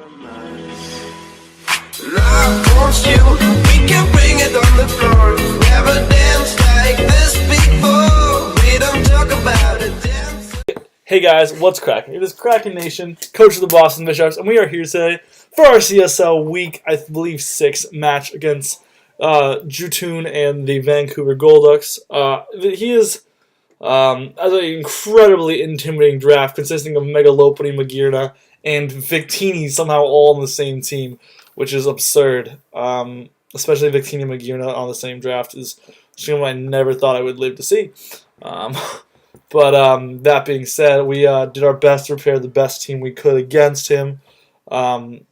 Love wants you, we can bring it on the floor. Never danced like this before. We don't talk about it. Hey guys, what's cracking? It is Krakenation, coach of the Boston Bisharps, and we are here today for our CSL week, I believe, 6 match against Showdown and the Vancouver Golducks. He is as an incredibly intimidating draft consisting of Megalopony, Magirna, and Victini somehow all on the same team, which is absurd. Especially Victini and Magirna on the same draft is something I never thought I would live to see. But that being said, we did our best to prepare the best team we could against him. We'll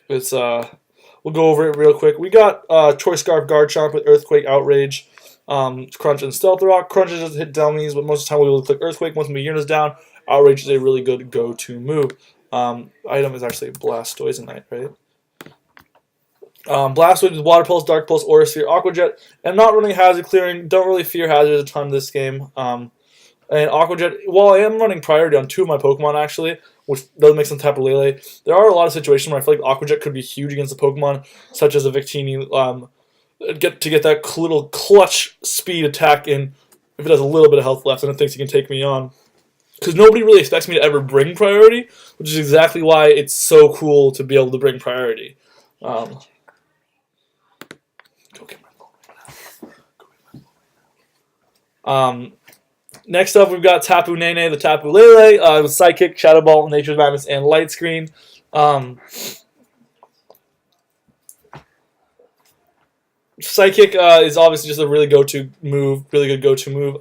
go over it real quick. We got Choice Scarf Garchomp with Earthquake, Outrage, Crunch, and Stealth Rock. Crunch is just hit dummies, but most of the time we will click Earthquake. Once Magirna's down, Outrage is a really good go-to move. Item is actually Blastoisinite, right? Blastoise with Water Pulse, Dark Pulse, Aura Sphere, Aqua Jet, and not running Hazard Clearing. Don't really fear hazards a ton this game. And Aqua Jet, while I am running priority on 2 of my Pokemon actually, which does make some Tapu Lele, there are a lot of situations where I feel like Aqua Jet could be huge against a Pokemon such as a Victini. Get that little clutch speed attack in if it has a little bit of health left and it thinks he can take me on. Because nobody really expects me to ever bring priority, which is exactly why it's so cool to be able to bring priority. Go get my phone. Next up, we've got Tapu Nene, the Tapu Lele, with Psychic, Shadow Ball, Nature's Madness, and Light Screen. Psychic is obviously just a really good go-to move.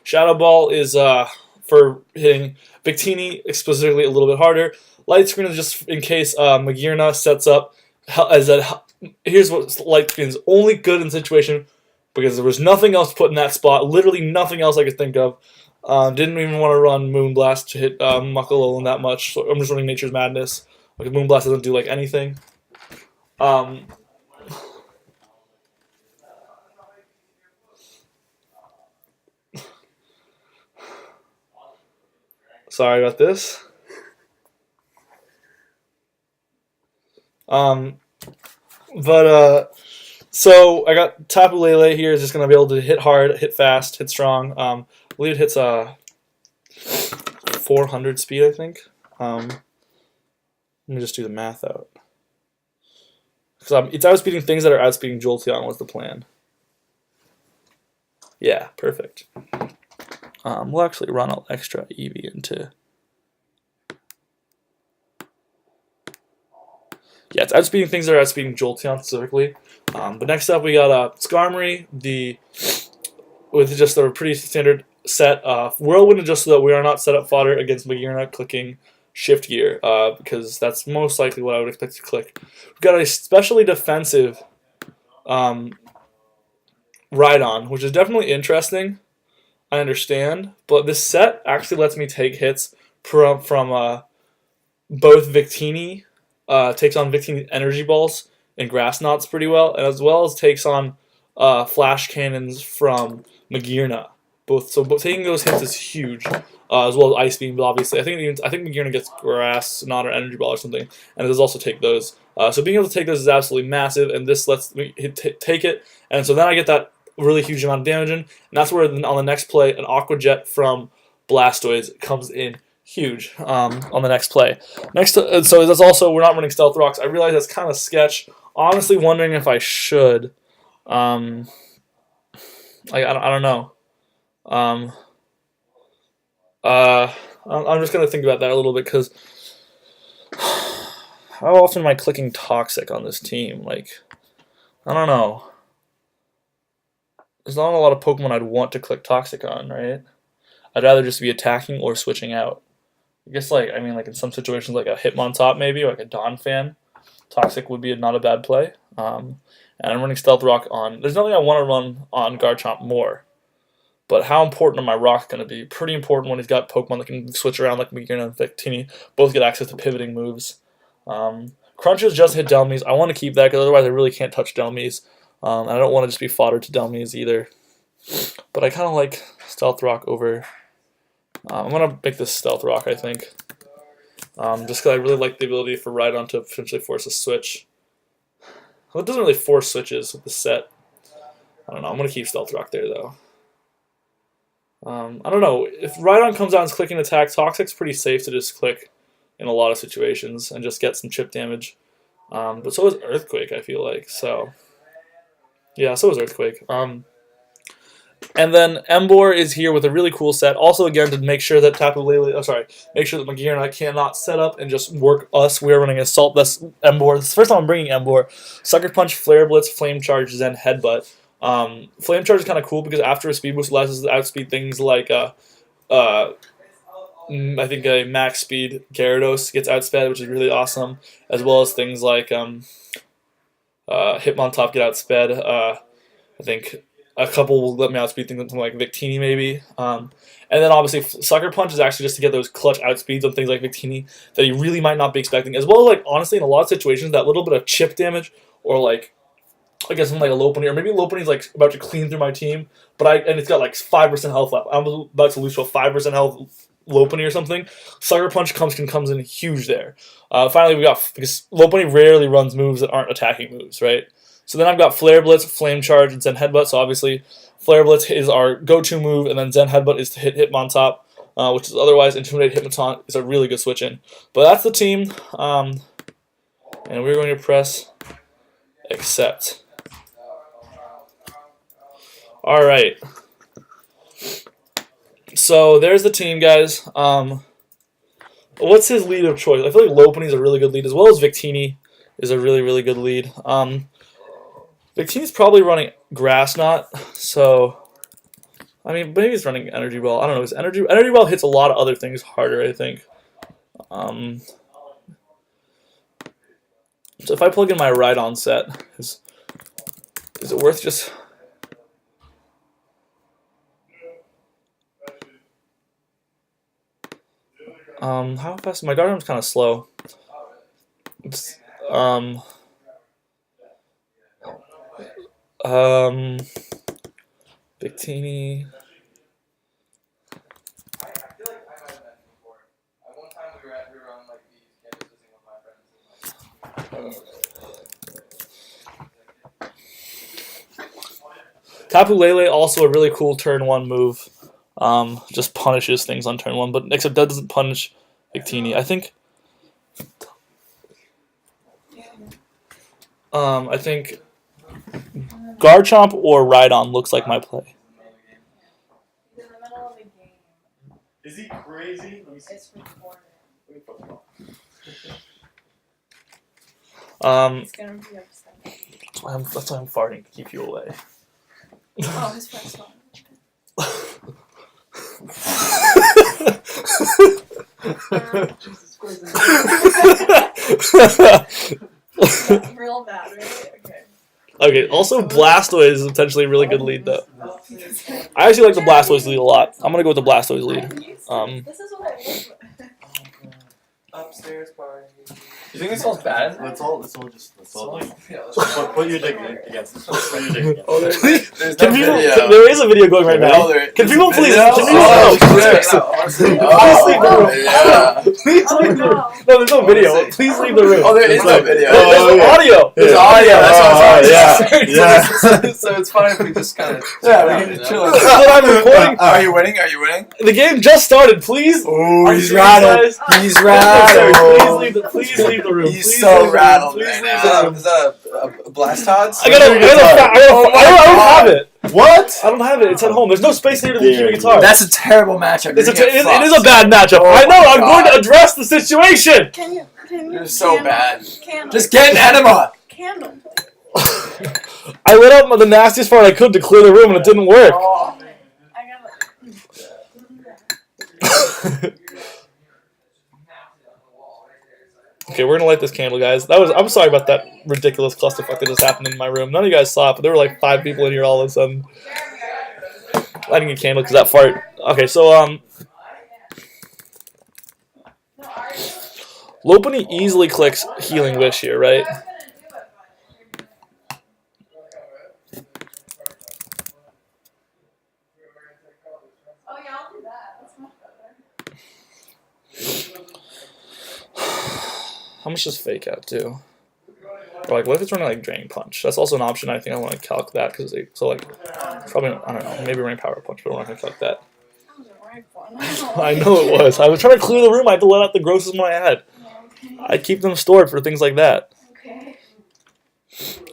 Shadow Ball is for hitting Victini specifically a little bit harder. Light Screen is just in case Magirna sets up as a. Here's what Light Screen is only good in situation because there was nothing else put in that spot. Literally nothing else I could think of. Didn't even want to run Moonblast to hit Muckalolan that much, so I'm just running Nature's Madness. Like Moonblast doesn't do like anything. Sorry about this. So I got Tapu Lele here is just gonna be able to hit hard, hit fast, hit strong. I believe it hits 400 speed, I think. Let me just do the math out. Because it's outspeeding things that are outspeeding Jolteon was the plan. Yeah, perfect. We'll actually run an extra Eevee into. Yeah, it's outspeeding things that are outspeeding Jolteon specifically. But next up, we got Skarmory, with just a pretty standard set. Whirlwind just so that we are not set up fodder against Magirna clicking Shift Gear, because that's most likely what I would expect to click. We've got a especially defensive Rhydon, which is definitely interesting. I understand, but this set actually lets me take hits from both Victini, takes on Victini Energy Balls and Grass Knots pretty well, and as well as takes on Flash Cannons from Magirna. Both taking those hits is huge, as well as Ice Beam. But obviously, I think Magirna gets Grass Knot or Energy Ball or something, and it does also take those. So being able to take those is absolutely massive, and this lets me take it, and so then I get that really huge amount of damage in, and that's where on the next play an Aqua Jet from Blastoise comes in huge on the next play. So that's also, we're not running Stealth Rocks. I realize that's kind of sketch. Honestly, wondering if I should. I don't know. I'm just gonna think about that a little bit because how often am I clicking Toxic on this team? Like, I don't know. There's not a lot of Pokemon I'd want to click Toxic on, right? I'd rather just be attacking or switching out. I guess, in some situations, like a Hitmontop maybe, or like a Donphan, Toxic would be not a bad play. And I'm running Stealth Rock on. There's nothing I want to run on Garchomp more. But how important are my rocks going to be? Pretty important when he's got Pokemon that can switch around like Magirna and Victini. Both get access to pivoting moves. Crunches just hit Delmies. I want to keep that because otherwise I really can't touch Delmies. I don't want to just be fodder to Delmies either. But I kind of like Stealth Rock over... I'm going to make this Stealth Rock, I think. Just because I really like the ability for Rhydon to potentially force a switch. Well, it doesn't really force switches with the set. I don't know. I'm going to keep Stealth Rock there, though. I don't know. If Rhydon comes out and is clicking attack, Toxic's pretty safe to just click in a lot of situations and just get some chip damage. But so is Earthquake, I feel like. So, yeah, so is Earthquake. And then Embor is here with a really cool set. Also, again, to make sure that make sure that Magir and I cannot set up and just work us. We're running Assault Vest Embor. This is the first time I'm bringing Embor. Sucker Punch, Flare Blitz, Flame Charge, Zen Headbutt. Flame Charge is kind of cool because after a speed boost allows us to outspeed things like, I think a max speed Gyarados gets outsped, which is really awesome, as well as things like Hitmontop get outsped. I think a couple will let me outspeed things like Victini maybe. And then obviously Sucker Punch is actually just to get those clutch outspeeds on things like Victini that you really might not be expecting. As well as, like, honestly, in a lot of situations, that little bit of chip damage or, like, I guess something like a Lopunny, or maybe Lopunny's like about to clean through my team, and it's got like 5% health left. I'm about to lose to a 5% health Lopunny or something. Sucker Punch comes in huge there. Finally, because Lopunny rarely runs moves that aren't attacking moves, right? So then I've got Flare Blitz, Flame Charge, and Zen Headbutt. So obviously, Flare Blitz is our go-to move, and then Zen Headbutt is to hit Hitmontop, which is otherwise Intimidate Hitmontop is a really good switch in. But that's the team, and we're going to press Accept. All right. So there's the team, guys. What's his lead of choice? I feel like Lopunny is a really good lead, as well as Victini is a really, really good lead. Victini's probably running Grass Knot, so I mean, maybe he's running Energy Ball. I don't know. His Energy Ball hits a lot of other things harder, I think. So if I plug in my Rhydon set, is it worth just? How fast? My Darknum's kind of slow. It's, Victini. Tapu Lele, also a really cool turn 1 move. Just punishes things on turn 1, but except that doesn't punish Victini. I think Garchomp or Rhydon looks like my play. He's in the middle of a game. Is he crazy? Let me see. It's recorded. It's gonna be upset. That's why I'm farting to keep you away. Oh, his friend's phone. Jesus Christ. Real bad, right? Okay. Okay, also Blastoise is potentially a really good lead, though. I actually like the Blastoise lead a lot. I'm going to go with the Blastoise lead. This is what I live with. Upstairs party. You think it smells bad? Let's all like, put your dick against it. Put your dick against it. Oh, there's Can no people, video. there is a video going right now. Can people please? Can you please leave the room? Please leave the room. No, there's no video. Please leave the room. Oh, there is no video. There's audio. There's audio. That's what I'm saying. Yeah. So it's fine if we just kind of Yeah, we can just chill. This is what I'm recording. Are you winning? Are you winning? The game just started. Please. Oh, he's rattled. He's Please leave the room. He's Please so leave the room. rattled Please right leave now. the room. Is that a Blastoise? I don't have it. What? I don't have it. It's at home. There's no space here to the guitar. That's a terrible matchup. It is a bad matchup. I know. I'm going to address the situation. Can you You're so bad. Candle. Just get an enema. Candle. I lit up the nastiest part I could to clear the room, and it didn't work. Oh, I got it. Okay, we're gonna light this candle, guys. I'm sorry about that ridiculous clusterfuck that just happened in my room. None of you guys saw it, but there were like 5 people in here all of a sudden. Lighting a candle because that fart. Okay, so Lopunny easily clicks Healing Wish here, right? much does fake out too? Or like, what if it's running like Drain Punch? That's also an option. I think I want to calc that because so like probably I don't know, maybe running Power Punch, but I'm not gonna calc that. That was a right one. I know it was. I was trying to clear the room. I had to let out the grossest one I had. Okay. I keep them stored for things like that. Okay.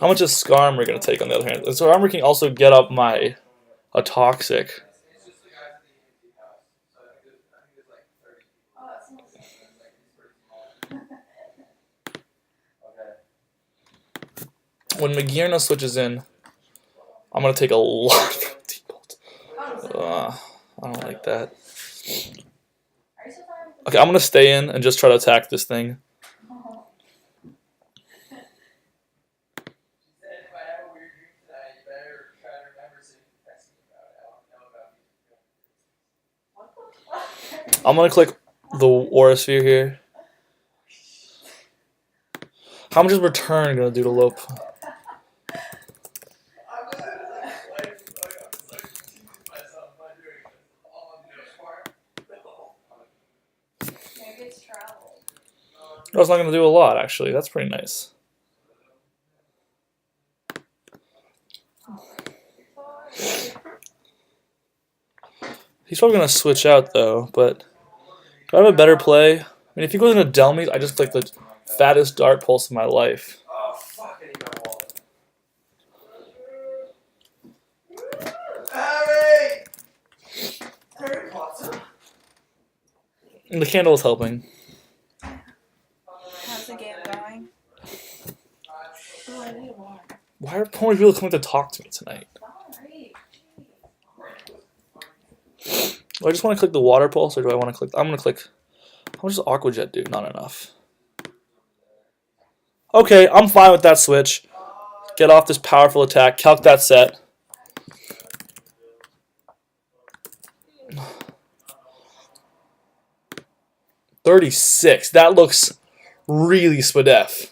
How much is Skarmory gonna take on the other hand? And Skarmory can also get up a Toxic. When Magearna switches in, I'm gonna take a lot of T-Bolt. I don't like that. Okay, I'm gonna stay in and just try to attack this thing. I'm gonna click the Aura Sphere here. How much is Return gonna do to Lope? Maybe it's travel. That's not gonna do a lot, actually. That's pretty nice. He's probably gonna switch out though, but do I have a better play? I mean, if he goes into Delmies, I just click the fattest dart pulse of my life. Oh, fuck, I need my wallet. Harry Potter. And the candle is helping. How's the game going? Oh, I need water. Why are more people coming to talk to me tonight? Alright. Do I just want to click the water pulse, or do I want to click? I'm gonna click. How much does Aqua Jet do? Not enough. Okay, I'm fine with that switch. Get off this powerful attack. Calc that set. $36. That looks really spadef.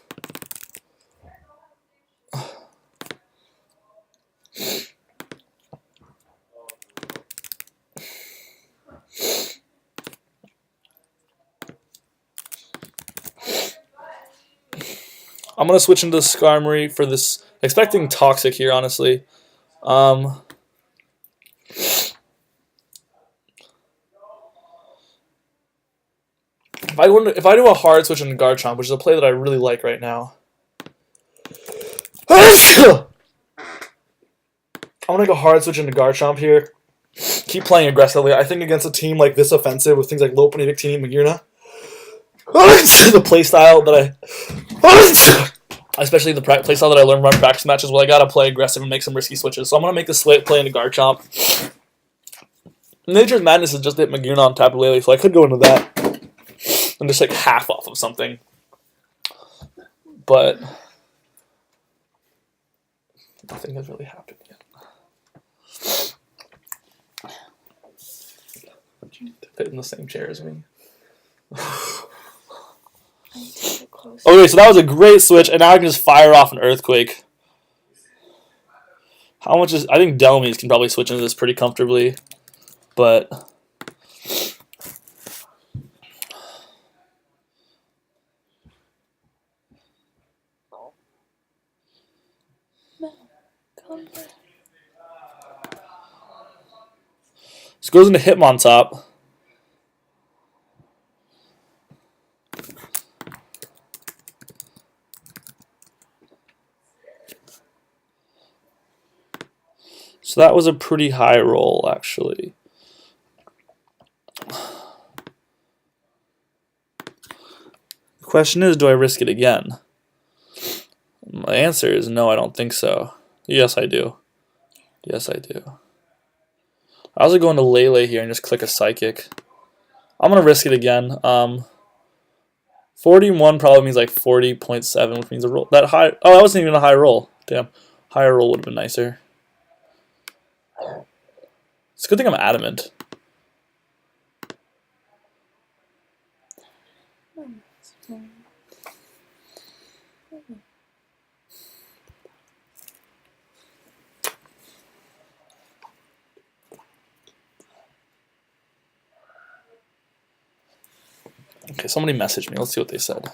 I'm gonna switch into Skarmory for this. Expecting Toxic here, honestly. If I do a hard switch into Garchomp, which is a play that I really like right now, I'm gonna go hard switch into Garchomp here. Keep playing aggressively. I think against a team like this offensive with things like Lopunny, Victini, Magearna, the playstyle that especially the playstyle that I learned from practice matches, well, I gotta play aggressive and make some risky switches. So I'm gonna make the play into Garchomp. Nature's Madness is just hit Magearna on Tapu Lele, so I could go into that and just like half off of something. But nothing has really happened yet. You need to fit in the same chair as me. Okay, so that was a great switch, and now I can just fire off an Earthquake. How much is... I think Delmies can probably switch into this pretty comfortably, but... This goes into Hitmontop. So that was a pretty high roll, actually. The question is, do I risk it again? My answer is no, I don't think so. Yes, I do. Yes, I do. I also go into Lele here and just click a Psychic. I'm going to risk it again. 41 probably means like 40.7, which means a roll. That wasn't even a high roll. Damn. Higher roll would have been nicer. It's a good thing I'm adamant. Okay, somebody messaged me. Let's see what they said.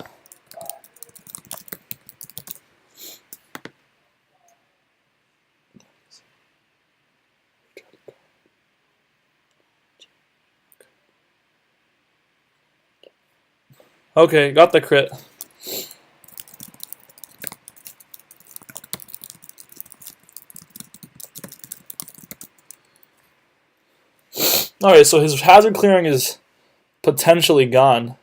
Okay, got the crit. Alright, so his hazard clearing is potentially gone.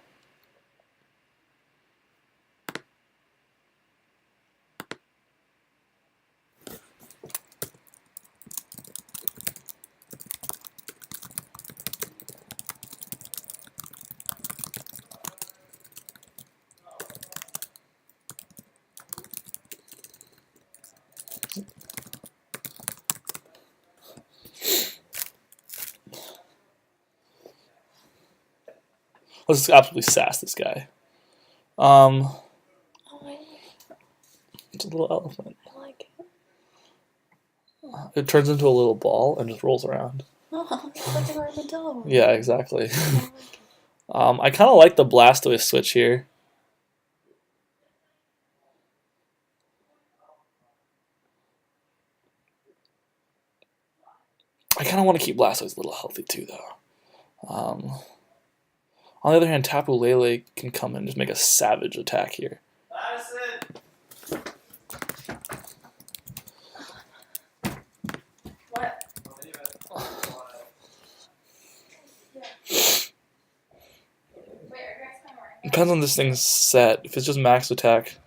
Let's absolutely sass this guy. Oh, It's a little elephant. I like it. It turns into a little ball and just rolls around. Oh, it's like an armadillo. Yeah, exactly. I like it. I kind of like the Blastoise switch here. I kind of want to keep Blastoise a little healthy too, though. On the other hand, Tapu Lele can come in and just make a savage attack here. What? Depends on this thing's set. If it's just max attack.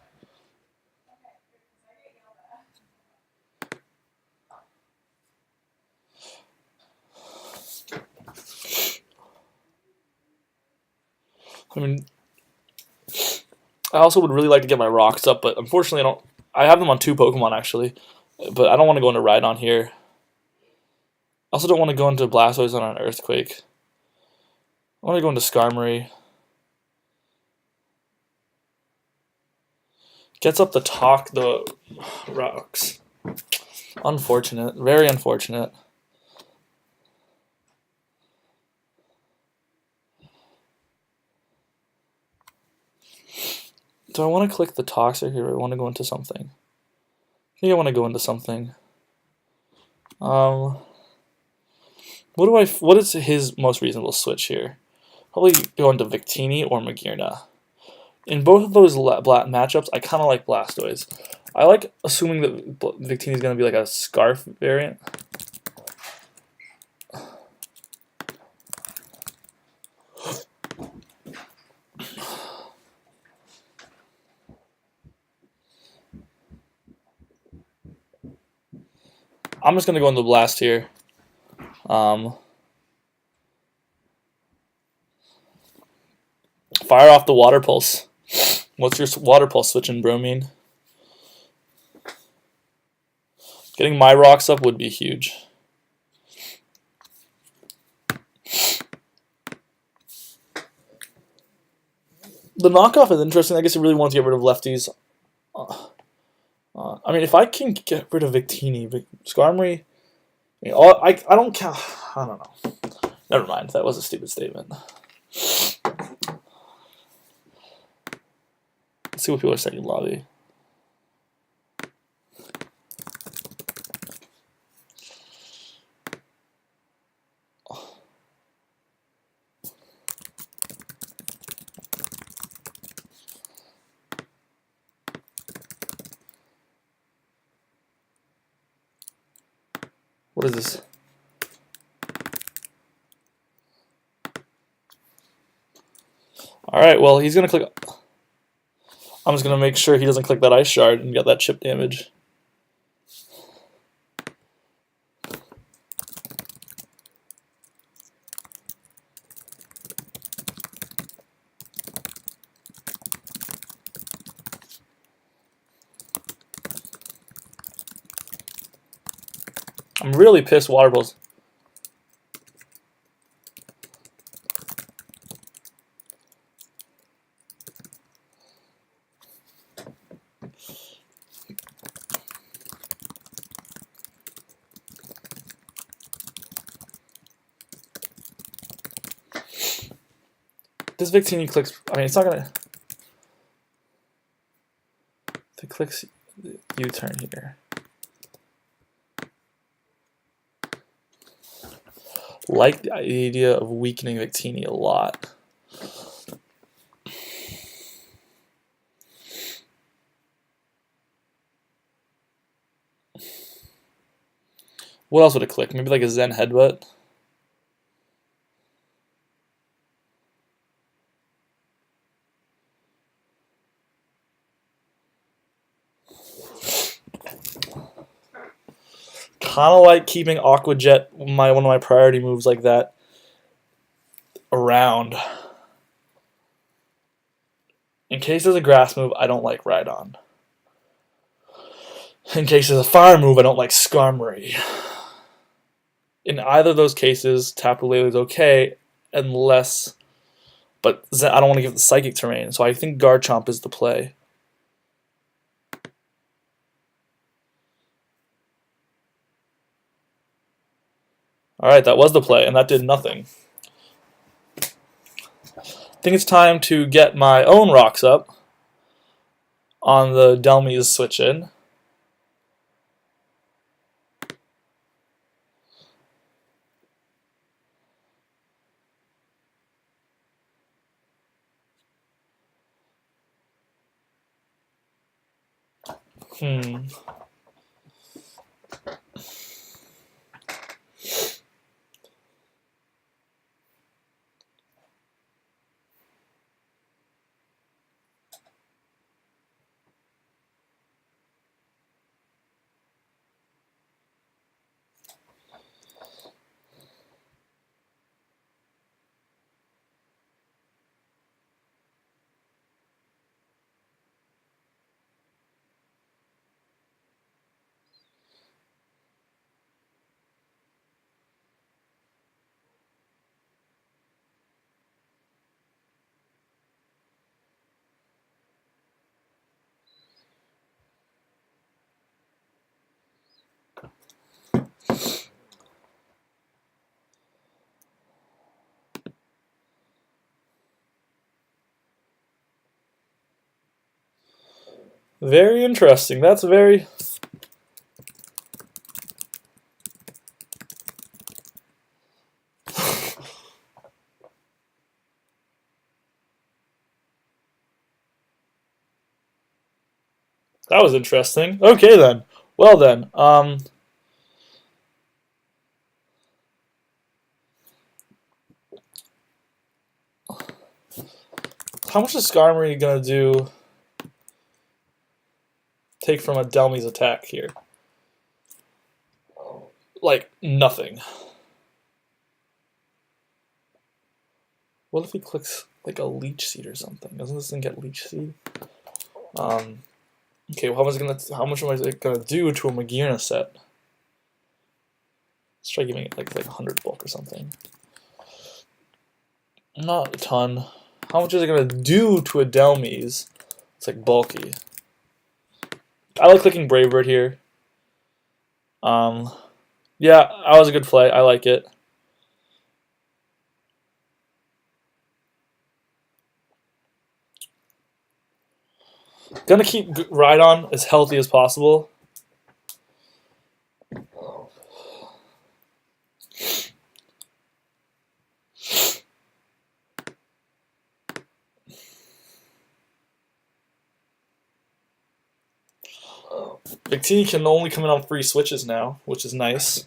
I mean, I also would really like to get my rocks up, but unfortunately I don't. I have them on 2 Pokemon actually, but I don't want to go into Rhydon here. I also don't want to go into Blastoise on an Earthquake. I want to go into Skarmory. Gets up the rocks. Unfortunate. Very unfortunate. Do I want to click the Toxic here, or I want to go into something? I think I want to go into something. What is his most reasonable switch here? Probably go into Victini or Magearna. In both of those matchups, I kind of like Blastoise. I like assuming that Victini is going to be like a Scarf variant. I'm just going to go into Blast here. Fire off the Water Pulse. What's your Water Pulse switch in Bromine? Getting my rocks up would be huge. The knockoff is interesting. I guess it really wants to get rid of lefties. I mean, if I can get rid of Victini, Skarmory, I mean, I don't count. I don't know. Never mind. That was a stupid statement. Let's see what people are saying in lobby. What is this? Alright, well, he's going to click... I'm just going to make sure he doesn't click that Ice Shard and get that chip damage. I'm really pissed Water Pulse. This Victini clicks. I mean, it's not gonna. If it clicks U-turn here. Like the idea of weakening Victini a lot. What else would it click? Maybe like a Zen headbutt? Kind of like keeping Aqua Jet, one of my priority moves like that, around. In case there's a grass move, I don't like Rhydon. In case there's a fire move, I don't like Skarmory. In either of those cases, Tapu Lele is okay, unless... But I don't want to give it the Psychic terrain, so I think Garchomp is the play. Alright, that was the play, and that did nothing. I think it's time to get my own rocks up on the Delmies switch in. Very interesting. That's very... That was interesting. Okay then. Well then. How much is Skarmory gonna do? Take from a Delmy's attack here. Like nothing. What if he clicks like a Leech Seed or something? Doesn't this thing get Leech Seed? Okay, well, how much am I gonna do to a Magearna set? Let's try giving it like 100 bulk or something. Not a ton. How much is it gonna do to a Delmies? It's like bulky. I like clicking Brave Bird here. Yeah, that was a good play. I like it. Gonna keep Rhydon as healthy as possible. Victini can only come in on free switches now, which is nice.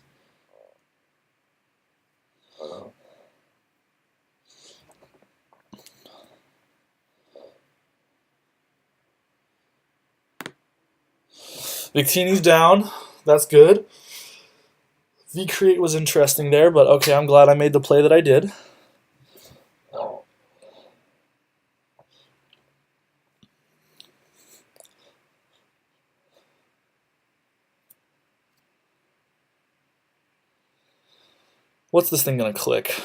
Victini's down. That's good. V-Create was interesting there, but okay, I'm glad I made the play that I did. What's this thing gonna click?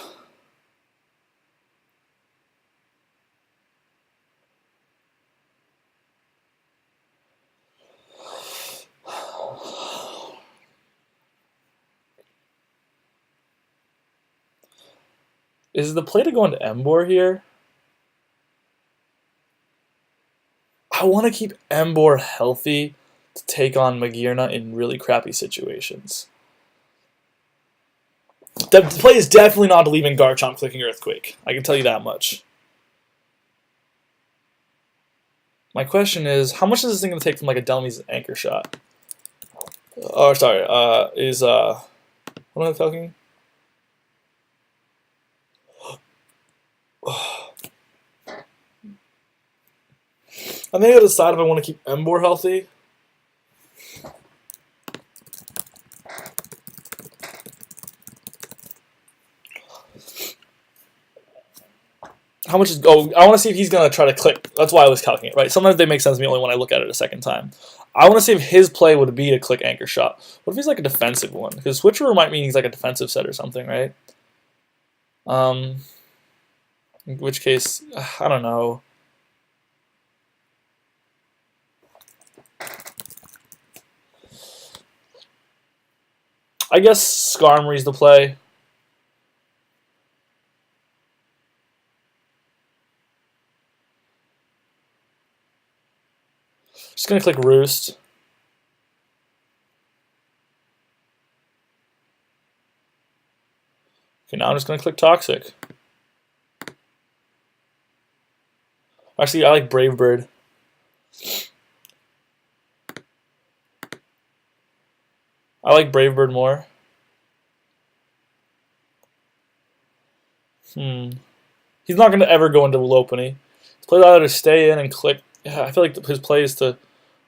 Is the play to go into Emboar here? I want to keep Emboar healthy to take on Magearna in really crappy situations. The play is definitely not leaving Garchomp clicking Earthquake. I can tell you that much. My question is, how much is this thing going to take from like a Delmy's Anchor Shot? Oh, sorry. What am I talking? I think I gotta decide if I want to keep Embor healthy. How much is... Oh, I want to see if he's going to try to click. That's why I was calculating it, right? Sometimes they make sense to me only when I look at it a second time. I want to see if his play would be a click anchor shot. What if he's like a defensive one? Because switcher might mean he's like a defensive set or something, right? In which case, I don't know. I guess Skarmory's the play. Just gonna click Roost. Okay, now I'm just gonna click Toxic. Actually, I like Brave Bird. I like Brave Bird more. He's not gonna ever go into Lopunny. His play either to stay in and click. Yeah, I feel like his play is to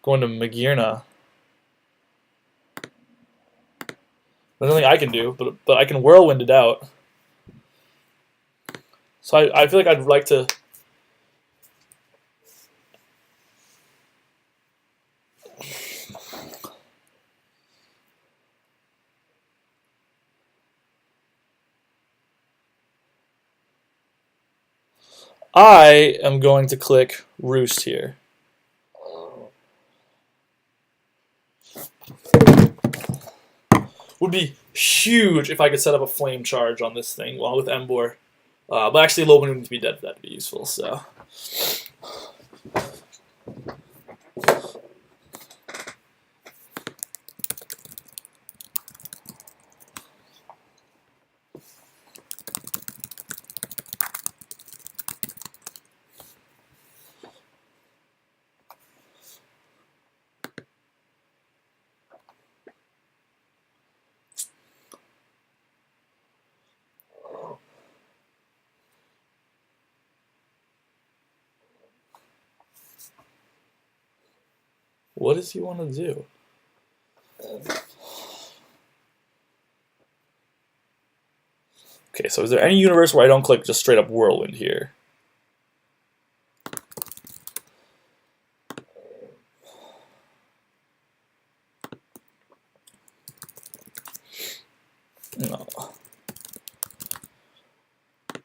go into Magearna. There's nothing I can do, but I can Whirlwind it out. So I feel like I'd like to... I am going to click Roost here. Would be huge if I could set up a flame charge on this thing while with Embor. But actually, Lopunny would need to be dead for that to be useful, so... What does he want to do? Okay, so is there any universe where I don't click just straight up Whirlwind here? No. I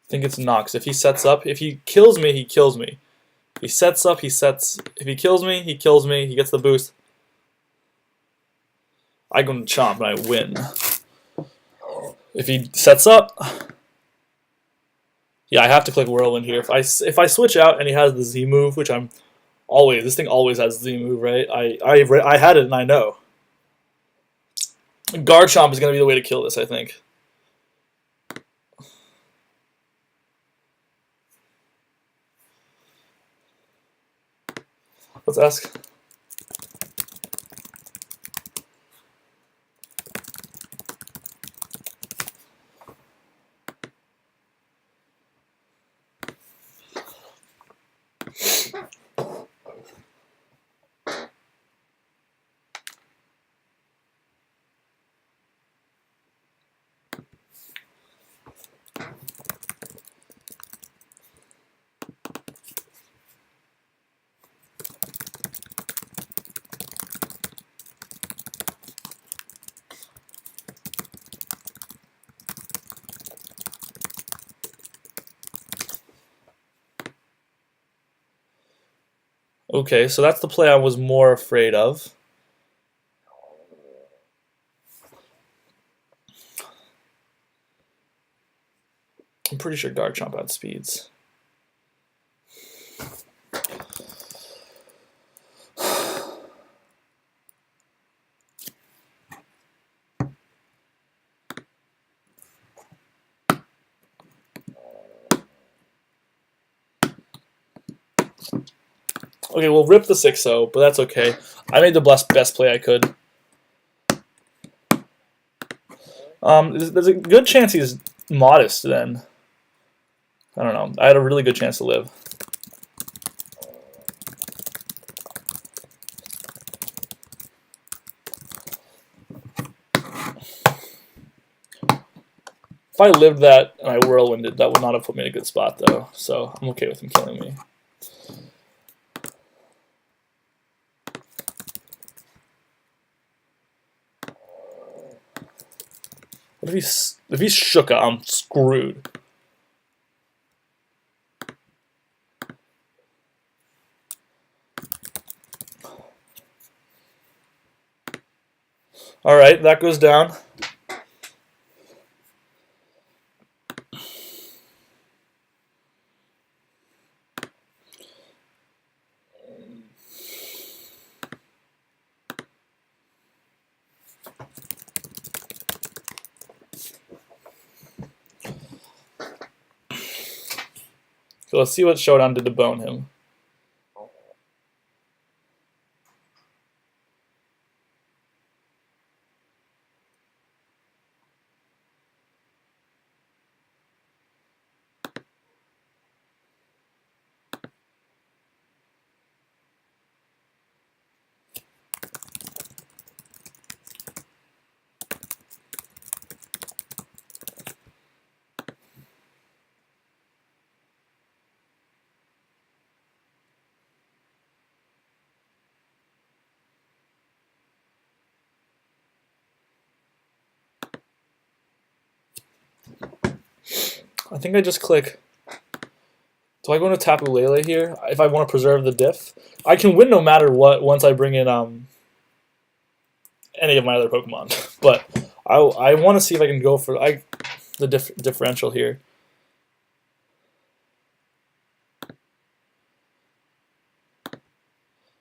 think it's Nox. If he sets up, if he kills me, he kills me. He sets up, he sets... If he kills me, he kills me. He gets the boost. I go and chomp and I win. If he sets up... Yeah, I have to click Whirlwind here. If I switch out and he has the Z move, which I'm always... This thing always has Z move, right? I had it and I know. Garchomp is going to be the way to kill this, I think. Let's ask. Okay, so that's the play I was more afraid of. I'm pretty sure Garchomp outspeeds. Okay, we'll rip the 6-0, but that's okay. I made the best play I could. There's a good chance he's modest then. I don't know. I had a really good chance to live. If I lived that and I whirlwinded, that would not have put me in a good spot though. So I'm okay with him killing me. What if he's shook up? I'm screwed. All right, that goes down. So let's see what Showdown did to bone him. I think I just click. Do I go into Tapu Lele here if I want to preserve the diff? I can win no matter what once I bring in any of my other Pokemon. But I want to see if I can go for the differential here.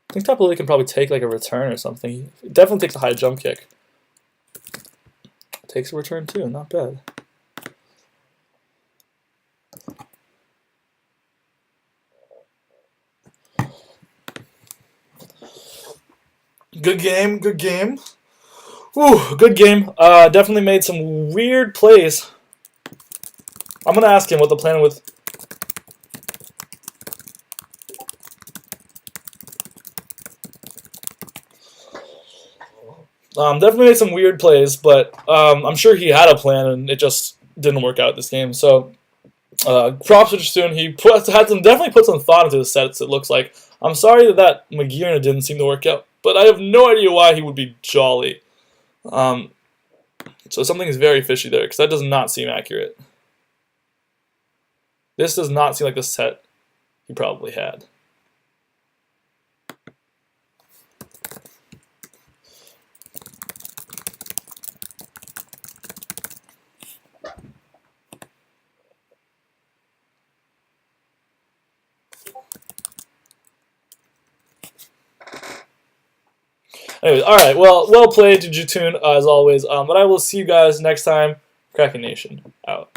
I think Tapu Lele can probably take like a return or something. It definitely takes a high jump kick. Takes a return too, not bad. Good game, good game. Ooh, good game. Definitely made some weird plays. I'm gonna ask him what the plan with. Definitely made some weird plays, but I'm sure he had a plan and it just didn't work out this game. So props to Jasoon. He definitely put some thought into the sets. It looks like. I'm sorry that Magirna didn't seem to work out, but I have no idea why he would be jolly. So something is very fishy there because that does not seem accurate. This does not seem like the set he probably had. Anyways, alright, well played, Jatoon, as always. But I will see you guys next time. Krakenation, out.